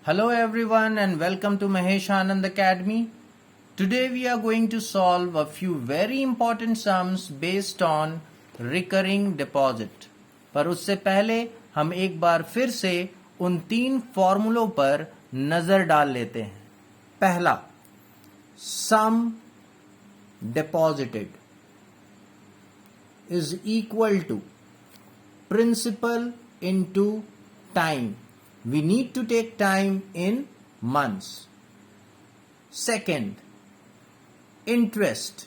Hello everyone and welcome to Mahesh Anand Academy. Today we are going to solve a few very important sums based on recurring deposit. पर उससे पहले हम एक बार फिर से उन तीन फॉर्मूलों पर नजर डाल लेते हैं. पहला, sum deposited is equal to principal into time. We need to take time in months. Second, interest.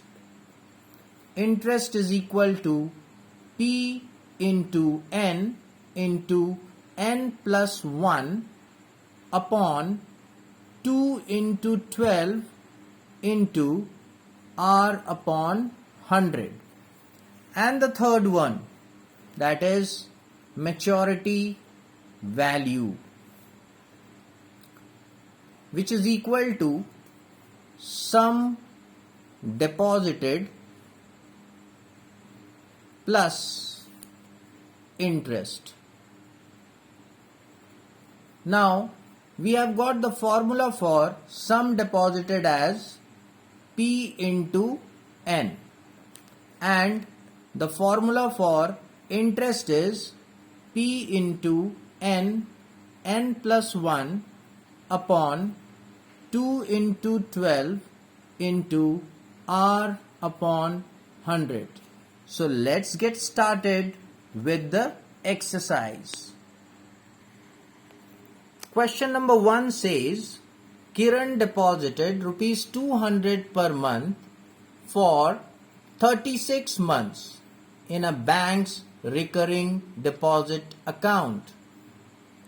Interest is equal to P into n plus 1 upon 2 into 12 into r upon 100. And the third one, that is maturity value, which is equal to sum deposited plus interest. Now we have got the formula for sum deposited as P into n, and the formula for interest is P into n plus 1 upon 2 into 12 into r upon 100. So let's get started with the exercise. Question number 1 says, Kiran deposited rupees 200 per month for 36 months in a bank's recurring deposit account.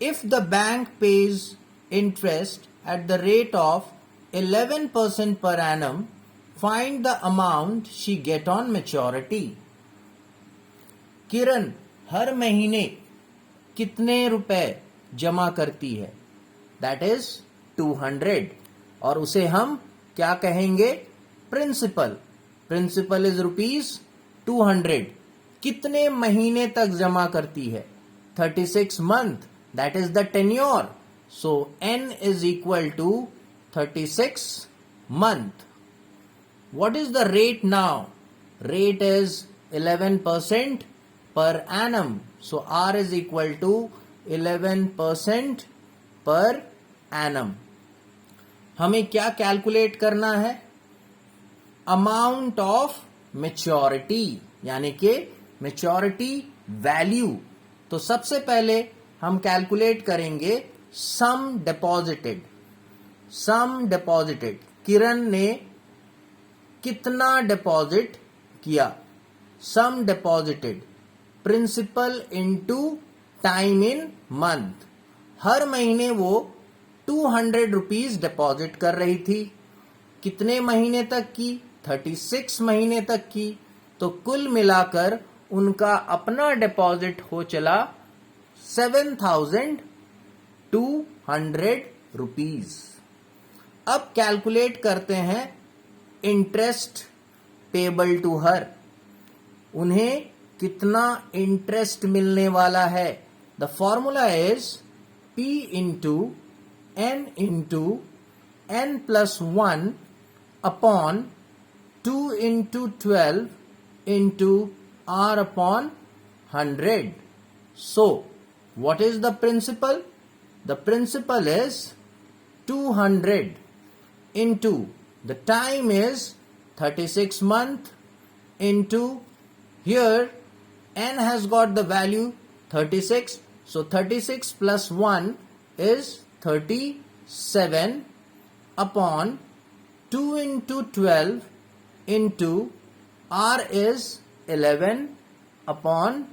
If the bank pays interest at the rate of 11% per annum, find the amount she get on maturity. किरण हर महीने कितने रुपए जमा करती है? That is 200, और उसे हम क्या कहेंगे? प्रिंसिपल. Principal is rupees 200. कितने महीने तक जमा करती है? 36 month. That is the tenure. So n is equal to 36 month. What is the rate now? Rate is 11% per annum. So r is equal to 11% per annum. हमें क्या calculate करना है? अमाउंट ऑफ मेच्योरिटी, यानी कि maturity value. तो सबसे पहले हम कैलकुलेट करेंगे सम डिपॉजिटेड. सम डिपॉजिटेड, किरण ने कितना डिपॉजिट किया? Sum deposited principal into time in month. हर महीने वो 200 रुपीज डिपॉजिट कर रही थी. कितने महीने तक की? 36 महीने तक की. तो कुल मिलाकर उनका अपना डिपॉजिट हो चला 7,200 रुपीज. अब कैलकुलेट करते हैं इंटरेस्ट पेबल टू हर. उन्हें कितना इंटरेस्ट मिलने वाला है? The formula is P into n plus 1 upon 2 into 12 into r upon 100. So, what is the principal? The principal is 200 into the time is 36 month into here n has got the value 36. So 36 plus 1 is 37 upon 2 into 12 into r is 11 upon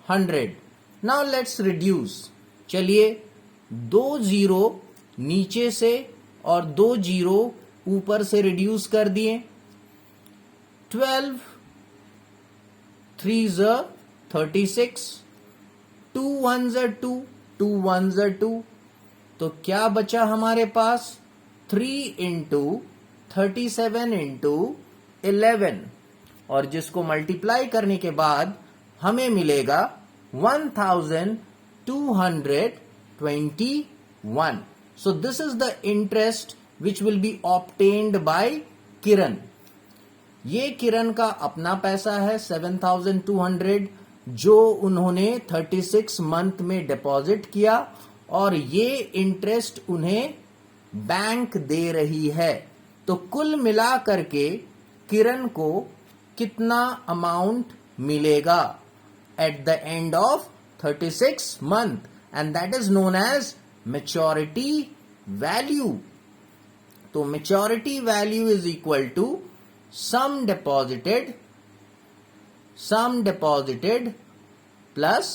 100. Now let's reduce. चलिए 2 zero नीचे से और 2 zero ऊपर से reduce कर दिए. 12 3s are 36, 2 1s are 2, 2 1s are 2. तो क्या बचा हमारे पास? 3 into 37 into 11, और जिसको मल्टीप्लाई करने के बाद हमें मिलेगा 1221. So this is the interest which will be obtained by किरण. ये किरण का अपना पैसा है 7,200 जो उन्होंने 36 मंथ में डिपॉजिट किया और ये इंटरेस्ट उन्हें बैंक दे रही है. तो कुल मिला करके किरण को कितना अमाउंट मिलेगा at the end of 36 month, and that is known as maturity value. तो maturity value is equal to sum deposited plus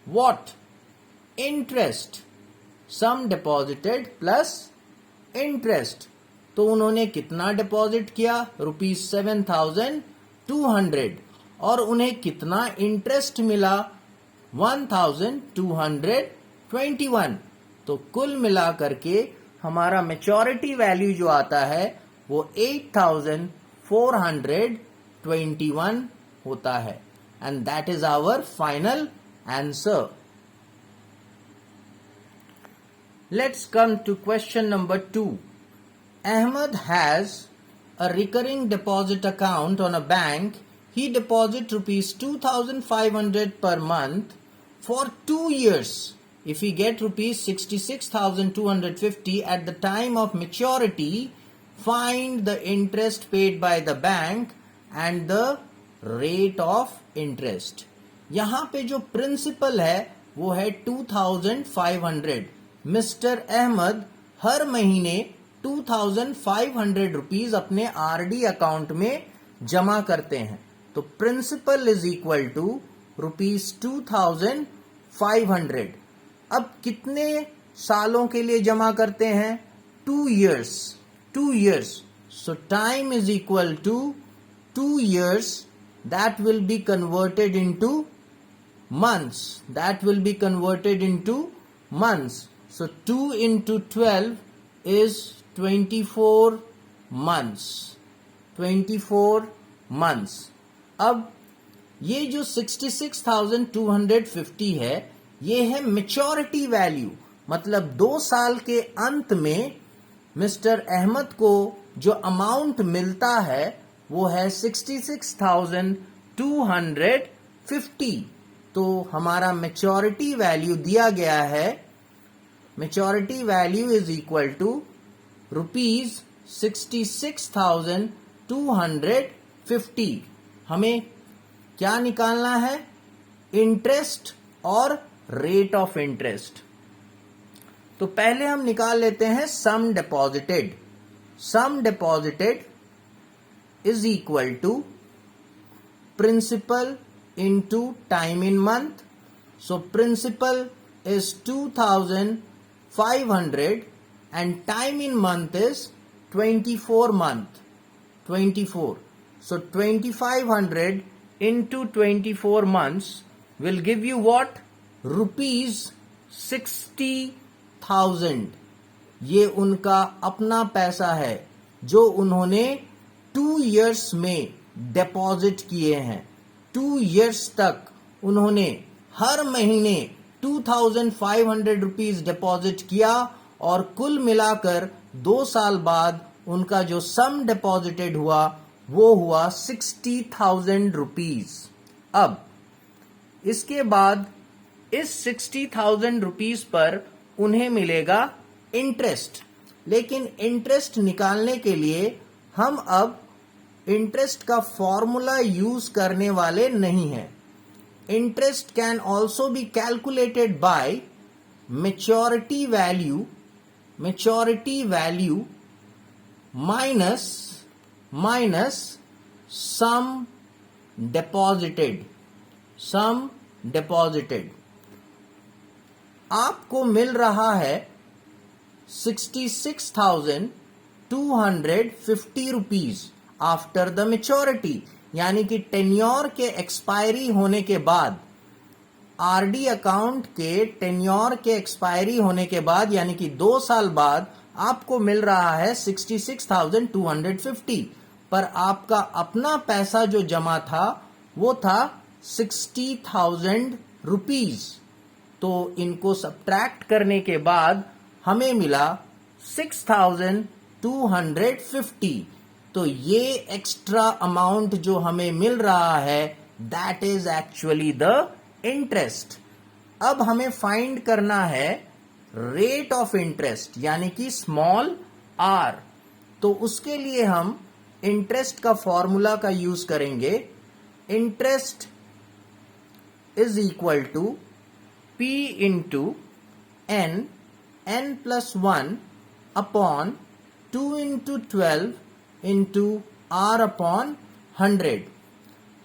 what? Interest. Sum deposited plus interest. तो उन्होंने कितना डिपॉजिट किया? ₹7,200 और उन्हें कितना इंटरेस्ट मिला? 1,221. तो कुल मिला करके हमारा मैच्योरिटी वैल्यू जो आता है वो 8,421 होता है. And that is our final answer. Let's come to question number 2. Ahmed has a recurring deposit account on a bank. He deposits rupees 2,500 per month for 2 years. If he get rupees 66,250 at the time of maturity, find the interest paid by the bank and the rate of interest. यहां पे जो principal है वो है 2,500. Mister Ahmad हर महीने 2,500 rupees अपने RD account में जमा करते हैं. तो प्रिंसिपल इज इक्वल टू ₹2,500. अब कितने सालों के लिए जमा करते हैं? 2 years. 2 years. So time is equal to 2 years. That will be converted into months. So 2 into 12 is 24 months. 24 months. अब ये जो 66,250 है ये है मैच्योरिटी वैल्यू. मतलब 2 साल के अंत में मिस्टर अहमद को जो अमाउंट मिलता है वो है 66,250. तो हमारा मैच्योरिटी वैल्यू दिया गया है. Maturity value is equal to ₹66,250. हमें क्या निकालना है? इंटरेस्ट और रेट ऑफ इंटरेस्ट. तो पहले हम निकाल लेते हैं sum deposited. Sum deposited is equal to principal into time in month. So principal is 2,500 and time in month is 24 month. 24. So 2,500 into 24 months will give you what? ₹60,000. ये उनका अपना पैसा है जो उन्होंने 2 years में डिपॉजिट किए हैं. 2 years तक उन्होंने हर महीने 2,500 रुपीज डिपॉजिट किया और कुल मिलाकर 2 साल बाद उनका जो सम डिपॉजिटेड हुआ वो हुआ 60,000 रुपीज. अब इसके बाद इस 60,000 रुपीज पर उन्हें मिलेगा इंटरेस्ट. लेकिन इंटरेस्ट निकालने के लिए हम अब इंटरेस्ट का फॉर्मूला यूज करने वाले नहीं हैं. Interest can also be calculated by maturity value minus sum deposited. आपको मिल रहा है 66,250 रुपीज आफ्टर द मैच्योरिटी. यानी कि टेन्योर के एक्सपायरी होने के बाद, आरडी अकाउंट के टेन्योर के एक्सपायरी होने के बाद यानी कि 2 साल बाद आपको मिल रहा है 66,250. पर आपका अपना पैसा जो जमा था वो था 60,000 रुपीज. तो इनको सब्ट्रैक्ट करने के बाद हमें मिला 6250। तो ये एक्स्ट्रा अमाउंट जो हमें मिल रहा है that is actually the interest. अब हमें फाइंड करना है रेट ऑफ इंटरेस्ट यानी कि स्मॉल आर। तो उसके लिए हम इंटरेस्ट का फॉर्मूला का यूज करेंगे। Interest is equal to P into n plus 1 upon 2 into 12 into R upon 100।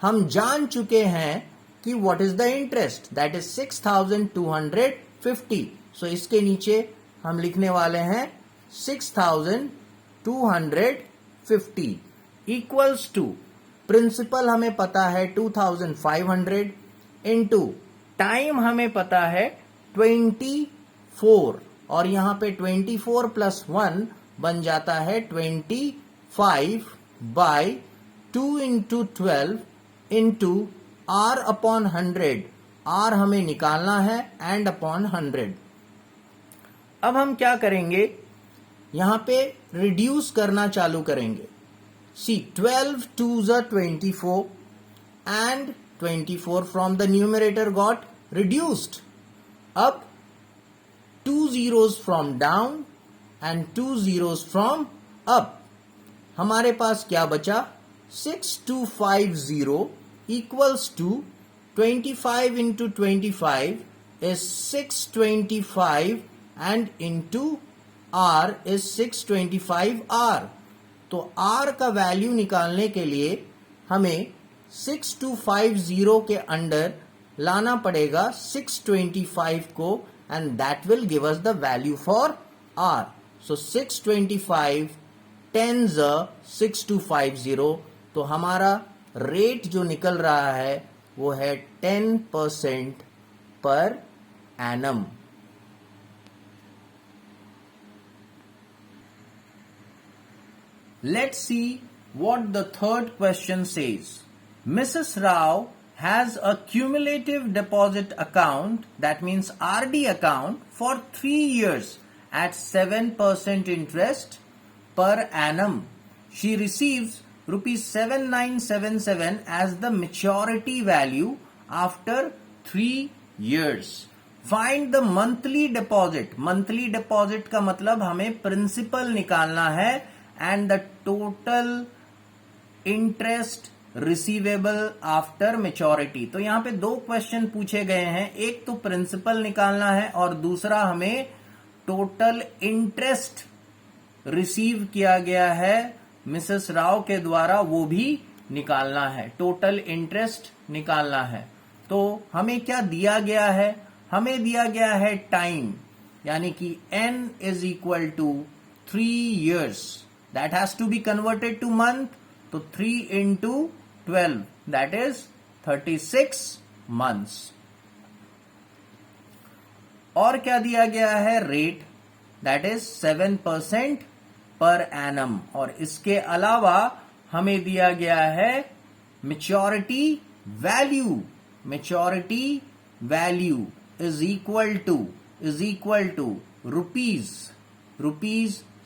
हम जान चुके हैं कि what is the interest, that is 6250। So इसके नीचे हम लिखने वाले हैं 6250 इक्वल्स टू प्रिंसिपल हमें पता है 2500 इंटू टाइम हमें पता है 24 और यहां पे 24 प्लस 1 बन जाता है 25 by 2 into 12 into R upon 100। R हमें निकालना है एंड अपॉन 100। अब हम क्या करेंगे, यहां पे रिड्यूस करना चालू करेंगे। सी 12 2s are 24 and 24 from the numerator got reduced. अब 2 zeros from down and 2 zeros from up. हमारे पास क्या बचा, 6250 equals to 25 into 25 is 625 and into R is 625R. तो R का वैल्यू निकालने के लिए हमें 6250 के अंडर लाना पड़ेगा 625 को and that will give us the value for R. So 625 10s 6250। तो हमारा रेट जो निकल रहा है वो है 10% per annum. Let's see what the third question says. Mrs. Rao has a cumulative deposit account, that means RD account, for 3 years at 7% interest per annum. She receives rupees 7977 as the maturity value after 3 years. Find the monthly deposit. Monthly deposit का मतलब हमें principal निकालना है and the total interest receivable after maturity. तो यहां पे 2 question पूछे गए हैं, एक तो प्रिंसिपल निकालना है और दूसरा हमें टोटल इंटरेस्ट रिसीव किया गया है मिसेस राव के द्वारा, वो भी निकालना है। टोटल इंटरेस्ट निकालना है। तो हमें क्या दिया गया है, हमें दिया गया है टाइम, यानी कि n is equal to 3 years. That has to be converted to month. तो 3 into 12 that is 36 months. और क्या दिया गया है, rate, that is 7% per annum. और इसके अलावा हमें दिया गया है maturity value. Maturity value is equal to rupees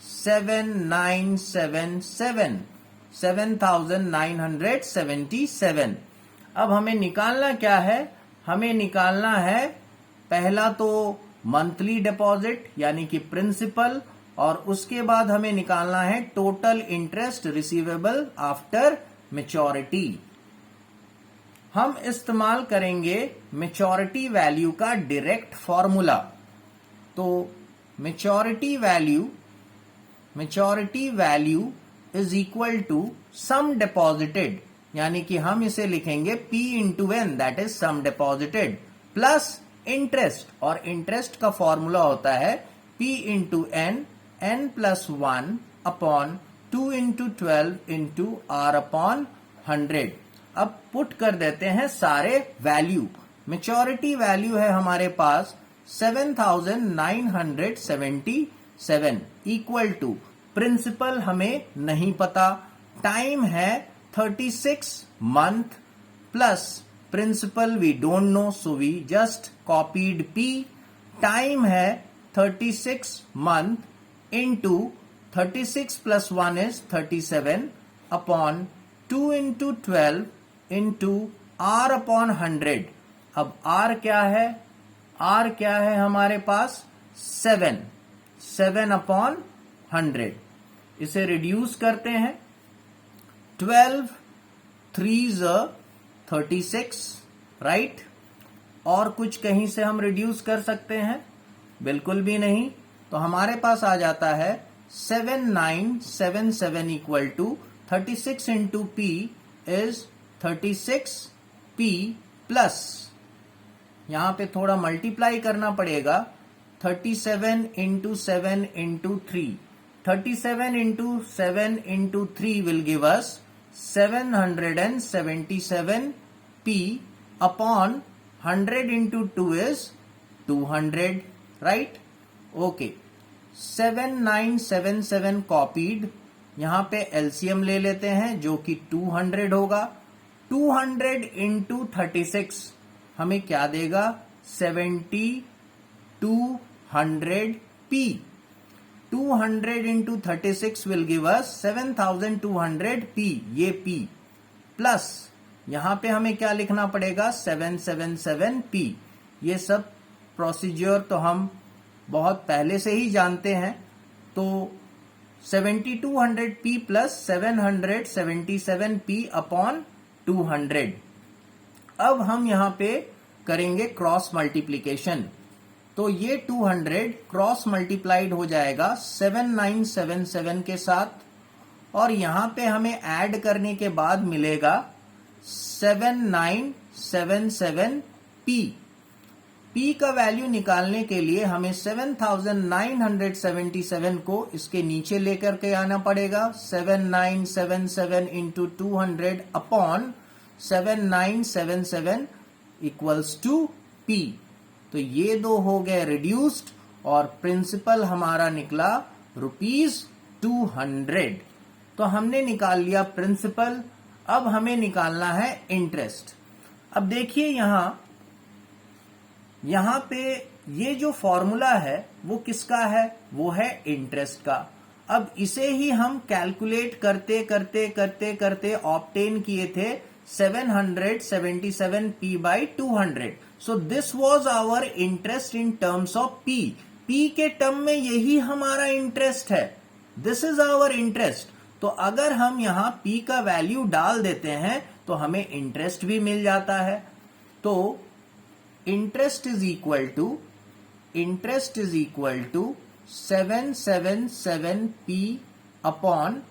7977। अब हमें निकालना क्या है, हमें निकालना है पहला तो मंथली डिपॉजिट यानी कि प्रिंसिपल, और उसके बाद हमें निकालना है total interest receivable after maturity. हम इस्तेमाल करेंगे मेच्योरिटी वैल्यू का डायरेक्ट फॉर्मूला। तो maturity value is equal to sum deposited, यानी कि हम इसे लिखेंगे P into n, that is sum deposited, plus interest, और इंटरेस्ट का फॉर्मूला होता है P into n plus 1 upon 2 into 12 into R upon 100। अब पुट कर देते हैं सारे वैल्यू। मेच्योरिटी वैल्यू है हमारे पास 7977 इक्वल टू प्रिंसिपल हमें नहीं पता, टाइम है 36 month, plus principal we don't know, so we just copied P, time है 36 month into 36 plus 1 is 37 upon 2 into 12 into r upon 100. अब r क्या है? r क्या है हमारे पास? 7 upon 100. इसे रिड्यूस करते हैं. 12 3s 36, राइट? और कुछ कहीं से हम रिड्यूस कर सकते हैं? बिल्कुल भी नहीं. तो हमारे पास आ जाता है 7977 equal to 36 into P is 36p plus, यहां पे थोड़ा मल्टीप्लाई करना पड़ेगा. 37 into 7 into 3, 37 into 7 into 3 will give us 777p upon 100 into 2 is 200, right? Okay. 7977 copied. यहां पे एलसीएम ले लेते हैं जो कि 200 होगा. 200 into 36 हमें क्या देगा? 7200p. 200 into 36 will give us 7200p. ये p प्लस यहां पे हमें क्या लिखना पड़ेगा? 777p. ये सब प्रोसीजर तो हम बहुत पहले से ही जानते हैं. तो 7200p प्लस 777p अपॉन 200. अब हम यहां पे करेंगे क्रॉस मल्टीप्लीकेशन. तो ये 200 क्रॉस मल्टीप्लाइड हो जाएगा 7977 के साथ, और यहां पे हमें ऐड करने के बाद मिलेगा 7977p. p का वैल्यू निकालने के लिए हमें 7977 को इसके नीचे लेकर के आना पड़ेगा. 7977 into 200 upon 7977 equals to p. तो ये दो हो गए रिड्यूस्ड, और प्रिंसिपल हमारा निकला ₹200. तो हमने निकाल लिया प्रिंसिपल. अब हमें निकालना है इंटरेस्ट. अब देखिए यहां पे ये जो फॉर्मूला है वो किसका है? वो है इंटरेस्ट का. अब इसे ही हम कैलकुलेट करते करते करते करते ऑब्टेन किए थे 777p by 200. So this was our interest in terms of p. p के टर्म में यही हमारा इंटरेस्ट है. This is our interest. तो अगर हम यहां p का वैल्यू डाल देते हैं तो हमें इंटरेस्ट भी मिल जाता है. तो interest is equal to 777p upon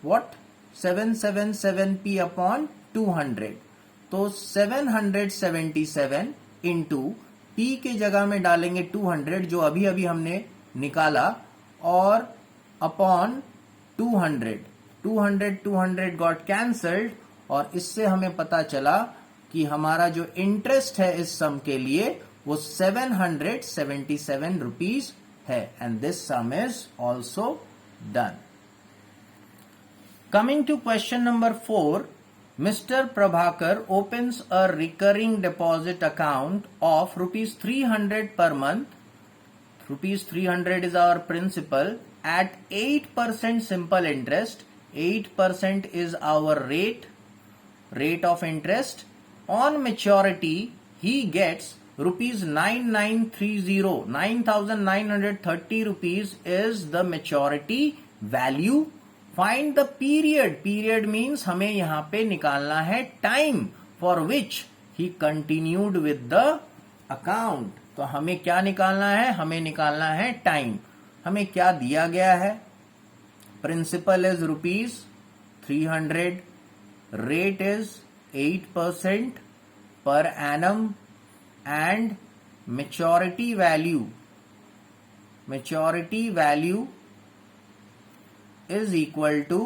what? 777p upon 200. तो 777 इंटू p के जगह में डालेंगे 200 जो अभी अभी हमने निकाला, और अपॉन 200 गॉट कैंसल्ड, और इससे हमें पता चला कि हमारा जो इंटरेस्ट है इस सम के लिए वो 777 रुपीज है. And this sum is also done. Coming to question number 4. Mr. Prabhakar opens a recurring deposit account of ₹300 per month. ₹300 is our principal at 8% simple interest. 8% is our rate of interest. On maturity, he gets ₹9930. 9,930 rupees is the maturity value. Find the period. Period means हमें यहां पे निकालना है time for which he continued with the account. तो हमें क्या निकालना है? हमें निकालना है time. हमें क्या दिया गया है? Principal is ₹300. Rate is 8% per annum, and maturity value is equal to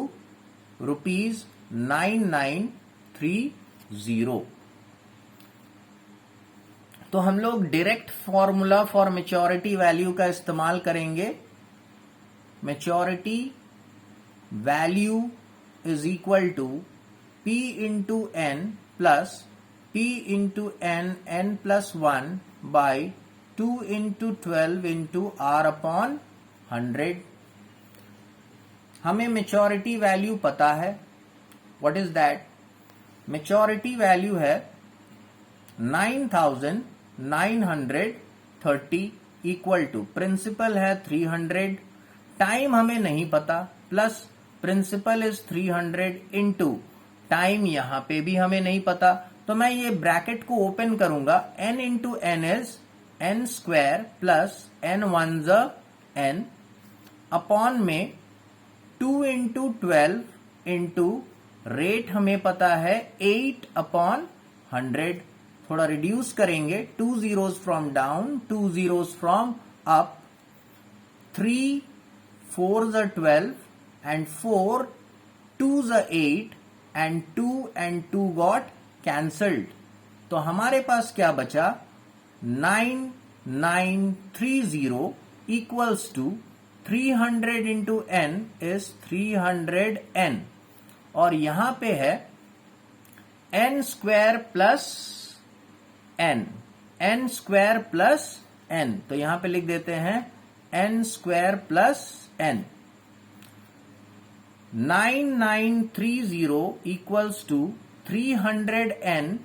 ₹9930. तो हम लोग direct formula for maturity value का इस्तेमाल करेंगे. Maturity value is equal to P into n plus P into n plus 1 by 2 into 12 into R upon 100. हमें maturity value पता है. What is that? Maturity value है 9930 इक्वल टू प्रिंसिपल है 300, time हमें नहीं पता, plus principal is 300 into time यहां पे भी हमें नहीं पता. तो मैं ये ब्रैकेट को ओपन करूंगा. n into n is n square plus n one ज n अपॉन में 2 इंटू 12 इंटू रेट हमें पता है 8 अपॉन 100. थोड़ा रिड्यूस करेंगे. 2 zeros from down, 2 zeros from up. 3 4s are 12 and 4 2s are 8 and 2 got cancelled. तो हमारे पास क्या बचा? 9930 equals to 300 into n is 300n. और यहां पे है n square plus n square plus n. तो यहां पे लिख देते हैं n square plus n. 9930 equals to 300n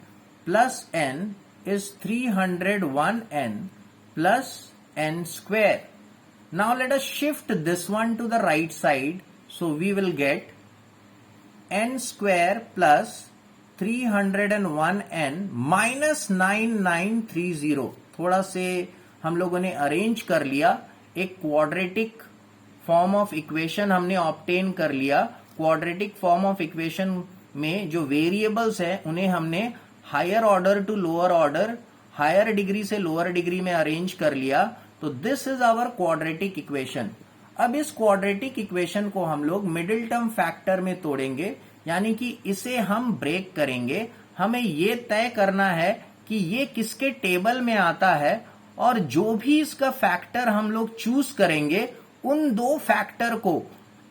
plus n is 301n plus n square. Now let us shift this one to the right side. So we will get n square plus 301n minus 9930. थोड़ा से हम लोगों ने arrange कर लिया. एक quadratic form of equation हमने obtain कर लिया. क्वाड्रेटिक फॉर्म ऑफ इक्वेशन में जो वेरिएबल्स हैं उन्हें हमने higher order to lower order, higher degree से लोअर डिग्री में अरेंज कर लिया. तो this is our quadratic equation. अब इस क्वाड्रेटिक इक्वेशन को हम लोग मिडिल टर्म फैक्टर में तोड़ेंगे, यानी कि इसे हम ब्रेक करेंगे. हमें ये तय करना है कि ये किसके टेबल में आता है, और जो भी इसका फैक्टर हम लोग चूज करेंगे उन दो फैक्टर को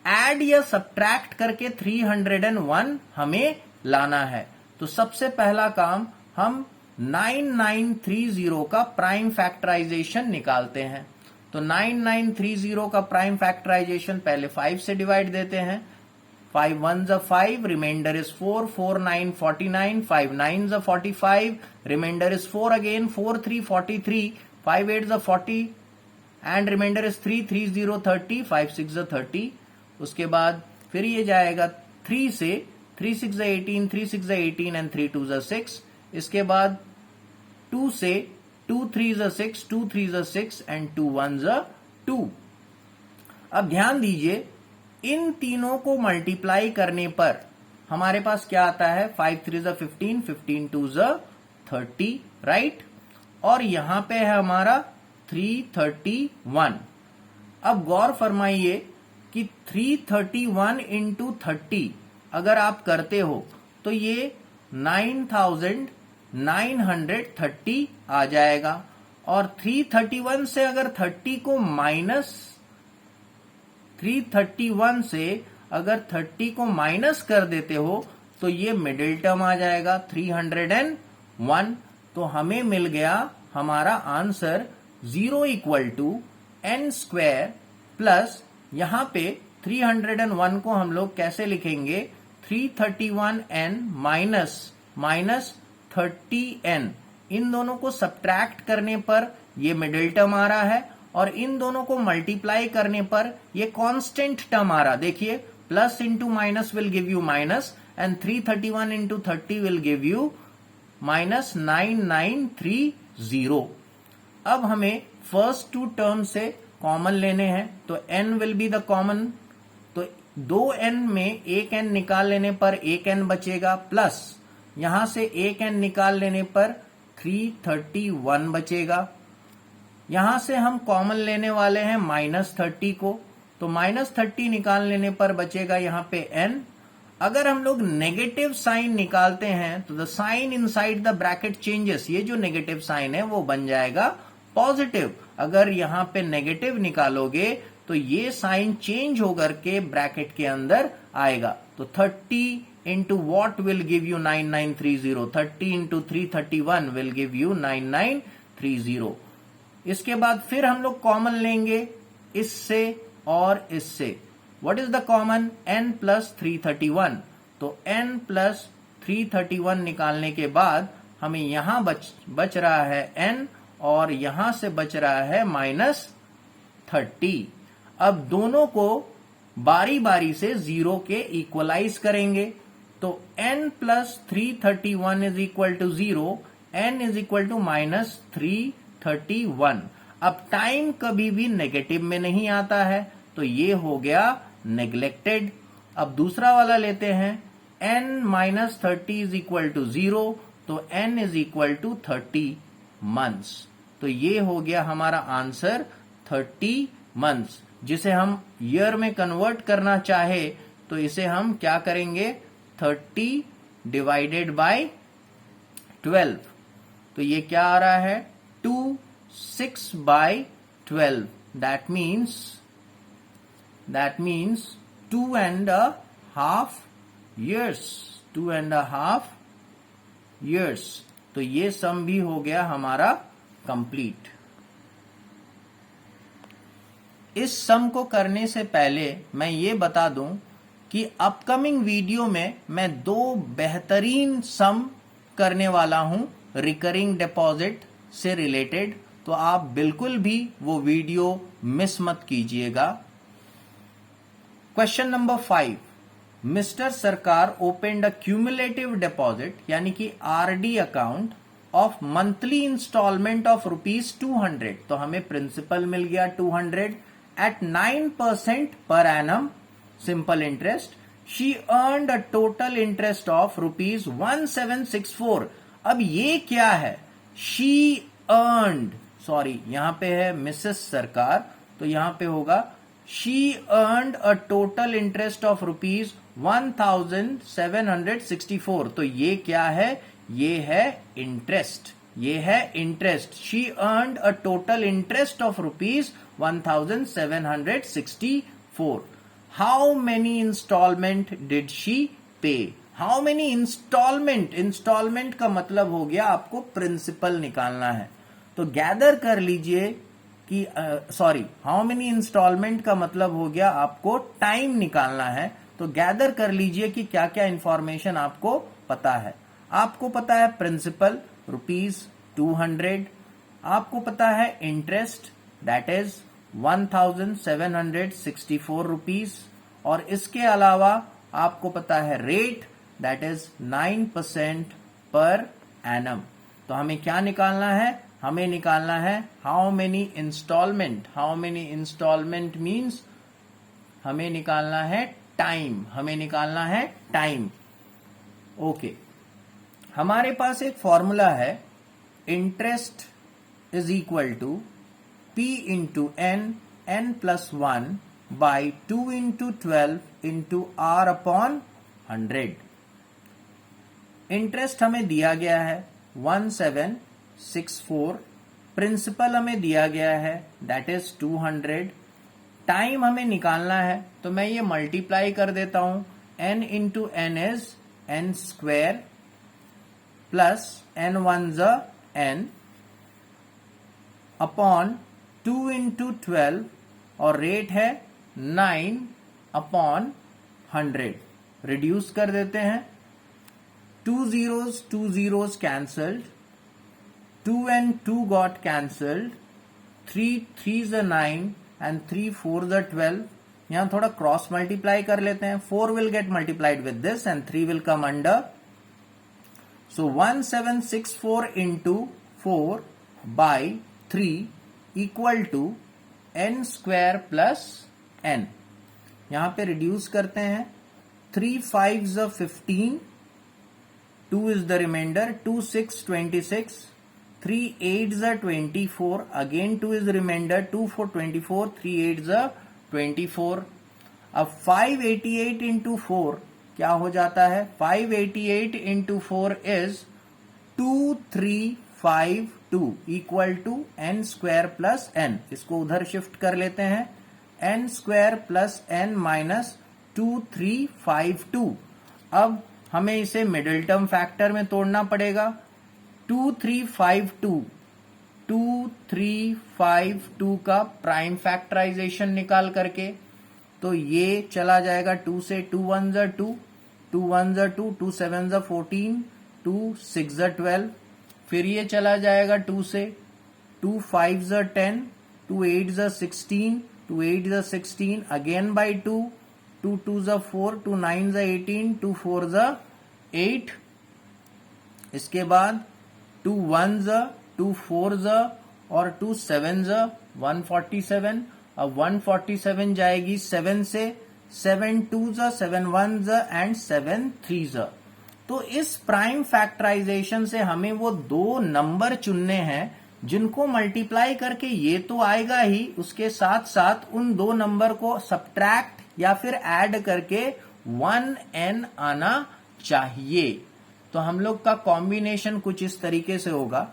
ऐड या सब्ट्रैक्ट करके 301 हमें लाना है. तो सबसे पहला काम हम 9930 का प्राइम फैक्टराइजेशन निकालते हैं. तो 9930 का प्राइम फैक्टराइजेशन पहले 5 से डिवाइड देते हैं. 5 1s are 5, remainder is 4, 4 9 49, 5 9s are 45, remainder is 4 again, 4 3 43, 5 8s are 40 and remainder is 3 3 0 30, 5 6 are 30. उसके बाद फिर ये जाएगा 3 से, 3 6 are 18, 3 6 are 18 and 3 2s are 6. इसके बाद 2 से, 2 3s are 6, 2 3s are 6 and 2 1s are 2. अब ध्यान दीजिए, इन तीनों को मल्टीप्लाई करने पर हमारे पास क्या आता है? 5 3s are 15, 15 2s are 30, right. और यहां पे है हमारा 331. अब गौर फरमाइए कि 331 इंटू 30 अगर आप करते हो तो ये 9930 आ जाएगा. और 331 से अगर 30 को माइनस 331 से अगर 30 को माइनस कर देते हो तो ये मिडिल टर्म आ जाएगा 301. तो हमें मिल गया हमारा answer 0 equal to n square plus, यहां पे 301 को हम लोग कैसे लिखेंगे? 331n minus 30n. इन दोनों को सब्ट्रैक्ट करने पर ये मिडिल टर्म आ रहा है, और इन दोनों को मल्टीप्लाई करने पर ये कांस्टेंट टर्म आ रहा. देखिए, plus into minus will give you minus and 331 into 30 will give you minus 9930. अब हमें फर्स्ट टू टर्म से कॉमन लेने हैं. तो n will be the common. तो 2n में एक n निकाल लेने पर एक n बचेगा, प्लस यहां से एक n निकाल लेने पर 331 बचेगा. यहां से हम कॉमन लेने वाले हैं माइनस 30 को. तो माइनस 30 निकाल लेने पर बचेगा यहां पे n. अगर हम लोग नेगेटिव साइन निकालते हैं तो the sign inside the bracket changes. ये जो नेगेटिव साइन है वो बन जाएगा पॉजिटिव. अगर यहां पे नेगेटिव निकालोगे तो ये साइन चेंज होकर के ब्रैकेट के अंदर आएगा. तो 30 into what will give you 9930. 30 into 331 will give you 9930. इसके बाद फिर हम लोग कॉमन लेंगे इससे और इससे। What is the common? n plus 331। तो n प्लस 331 निकालने के बाद हमें यहां बच रहा है n और यहां से बच रहा है -30। अब दोनों को बारी बारी से 0 के इक्वलाइज करेंगे। तो n plus 331 is equal to 0, n is equal to -331। अब टाइम कभी भी नेगेटिव में नहीं आता है, तो ये हो गया नेग्लेक्टेड। अब दूसरा वाला लेते हैं, n minus 30 is equal to 0, तो n is equal to 30 months. तो ये हो गया हमारा आंसर 30 मंथ्स। जिसे हम ईयर में कन्वर्ट करना चाहे तो इसे हम क्या करेंगे? 30 डिवाइडेड बाय 12। तो ये क्या आ रहा है? 6 by 12। That means 2.5 years। 2.5 years। तो ये सम भी हो गया हमारा कंप्लीट। इस सम को करने से पहले मैं ये बता दूं कि अपकमिंग वीडियो में मैं 2 बेहतरीन सम करने वाला हूं रिकरिंग डिपॉजिट से रिलेटेड, तो आप बिल्कुल भी वो वीडियो मिस मत कीजिएगा। Question number 5, mister Sarkar opened a cumulative deposit यानी कि RD account of monthly installment of ₹200। तो हमें प्रिंसिपल मिल गया 200 at 9% per annum simple interest. She earned a total interest of ₹1764। अब ये क्या है? She earned, सॉरी यहां पे है मिसेस सरकार, तो यहां पे होगा she earned a total interest of ₹1764। तो ये क्या है? ये है इंटरेस्ट। ये है interest. She earned a total interest of ₹1764। How many installment did she pay? How many installment? Installment का मतलब हो गया आपको प्रिंसिपल निकालना है। तो गैदर कर लीजिए कि हाउ मेनी इंस्टॉलमेंट का मतलब हो गया आपको टाइम निकालना है। तो गैदर कर लीजिए कि क्या क्या इंफॉर्मेशन आपको पता है। आपको पता है प्रिंसिपल ₹200, आपको पता है इंटरेस्ट दैट इज ₹1764, और इसके अलावा आपको पता है rate that is 9% per annum. तो हमें क्या निकालना है? हमें निकालना है how many installment. How many installment means हमें निकालना है टाइम। हमें निकालना है टाइम। ओके, हमारे पास एक फॉर्मूला है, interest is equal to P into n plus 1 by 2 into 12 into R upon 100। Interest हमें दिया गया है 1764, प्रिंसिपल हमें दिया गया है दैट इज 200, टाइम हमें निकालना है तो मैं ये मल्टीप्लाई कर देता हूं। n into n is n square plus n one ज़ n अपॉन 2 इंटू 12 और रेट है 9 अपॉन 100। रिड्यूस कर देते हैं, 2 zeros cancelled, 2 and 2 got cancelled, 3 3s are 9 and 3 4s are 12। यहां थोड़ा क्रॉस मल्टीप्लाई कर लेते हैं। 4 will get multiplied with this and 3 will come under। So 1764 into 4 by 3 equal to n square plus n। यहां पे रिड्यूस करते हैं, 3 5s are 15, 2 is the remainder, 2 6 26, 3 8s are 24, again 2 is the remainder, 2 4 24, 3 8s are 24। अब 588 into 4 क्या हो जाता है? 588 into 4 is 2352 equal to n square plus n। इसको उधर शिफ्ट कर लेते हैं, n square plus n minus 2352। अब हमें इसे मिडिल टर्म फैक्टर में तोड़ना पड़ेगा। 2352 2352 का प्राइम फैक्टराइजेशन निकाल करके, तो ये चला जाएगा 2 से, 2 1 ज़ा 2, 2 1 ज़ा 2, 2 7 ज़ा 14, 2 6 ज़ा 12, फिर ये चला जाएगा 2 से, 2 5 ज़ा 10, 2 8 ज़ा 16, 2 8 ज़ा 16, अगेन बाई 2, 2 2 ज़ा 4, 2 9 ज़ा 18, 2 4 ज़ा 8, इसके बाद 2 1 ज़ा, 2 4 ज़ा और 2 7 ज़ा 147। अब 147 जाएगी 7 से, 7 2 ज़ा, 7 1 ज़ा एंड 7 3 ज़ा। तो इस प्राइम फैक्टराइजेशन से हमें वो दो नंबर चुनने हैं जिनको मल्टीप्लाई करके ये तो आएगा ही, उसके साथ साथ उन दो नंबर को सब्ट्रैक्ट या फिर ऐड करके 1n आना चाहिए। तो हम लोग का कॉम्बिनेशन कुछ इस तरीके से होगा,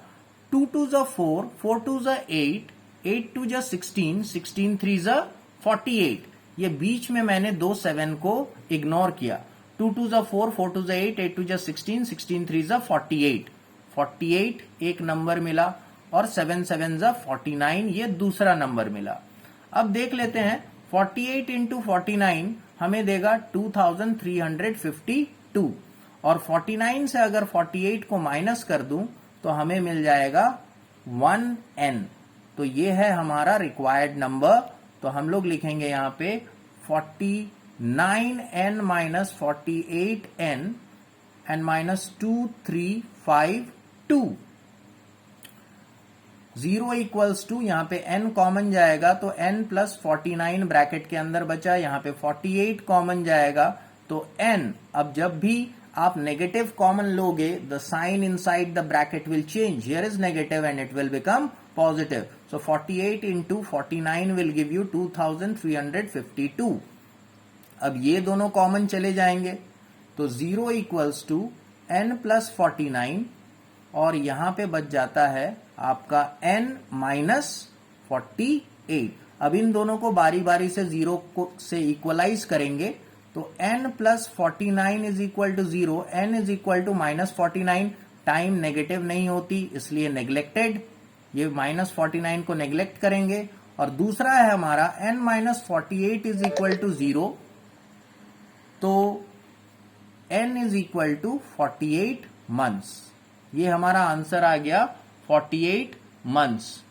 2 2 ज़ा 4, 4 2 ज़ा 8, 8 2 ज़ा 16, 16 3 ज़ा 48। ये बीच में मैंने दो 7 को इग्नोर किया। 2 2 ज़ा 4, 4 2 ज़ा 8, 8 2 ज़ा 16, 16 3 ज़ा 48, 48 एक नंबर मिला और 7 7 ज़ा 49 ये दूसरा नंबर मिला। अब देख लेते हैं 48 इंटू 49 हमें देगा 2352 और 49 से अगर 48 को माइनस कर दूं तो हमें मिल जाएगा 1n। तो ये है हमारा रिक्वायर्ड नंबर। तो हम लोग लिखेंगे यहां पे 49n minus 48n and minus 2352। 0 equals to, यहां पे n कॉमन जाएगा तो n प्लस 49 ब्रैकेट के अंदर बचा, यहां पे 48 कॉमन जाएगा तो n। अब जब भी आप नेगेटिव कॉमन लोगे, the sign inside the bracket will change, here is negative and it will become positive. So 48 इंटू 49 विल गिव यू 2352। अब ये दोनों कॉमन चले जाएंगे तो 0 इक्वल्स टू n प्लस 49 और यहां पे बच जाता है आपका n माइनस 48। अब इन दोनों को बारी बारी से 0 से इक्वलाइज करेंगे तो n plus 49 is equal to 0, n is equal to minus 49। Time negative नहीं होती इसलिए नेग्लेक्टेड, ये माइनस 49 को नेग्लेक्ट करेंगे। और दूसरा है हमारा n minus 48 is equal to 0, तो n is equal to 48 months. ये हमारा आंसर आ गया 48 मंथ्स।